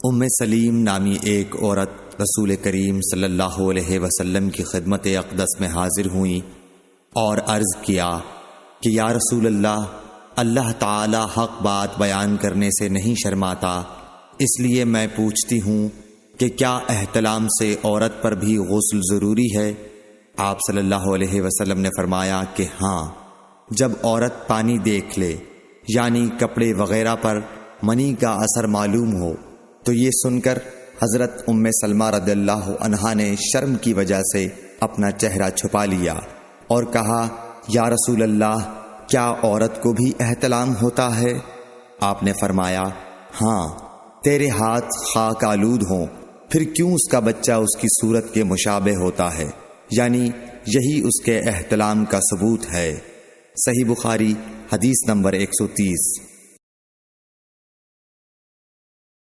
ام سلیم نامی ایک عورت رسول کریم صلی اللہ علیہ وسلم کی خدمت اقدس میں حاضر ہوئیں اور عرض کیا کہ یا رسول اللہ، اللہ تعالی حق بات بیان کرنے سے نہیں شرماتا، اس لیے میں پوچھتی ہوں کہ کیا احتلام سے عورت پر بھی غسل ضروری ہے؟ آپ صلی اللہ علیہ وسلم نے فرمایا کہ ہاں، جب عورت پانی دیکھ لے یعنی کپڑے وغیرہ پر منی کا اثر معلوم ہو۔ تو یہ سن کر حضرت ام سلمہ رضی اللہ عنہا نے شرم کی وجہ سے اپنا چہرہ چھپا لیا اور کہا، یا رسول اللہ، کیا عورت کو بھی احتلام ہوتا ہے؟ آپ نے فرمایا، ہاں، تیرے ہاتھ خاک آلود ہوں، پھر کیوں اس کا بچہ اس کی صورت کے مشابہ ہوتا ہے؟ یعنی یہی اس کے احتلام کا ثبوت ہے۔ صحیح بخاری حدیث نمبر 130۔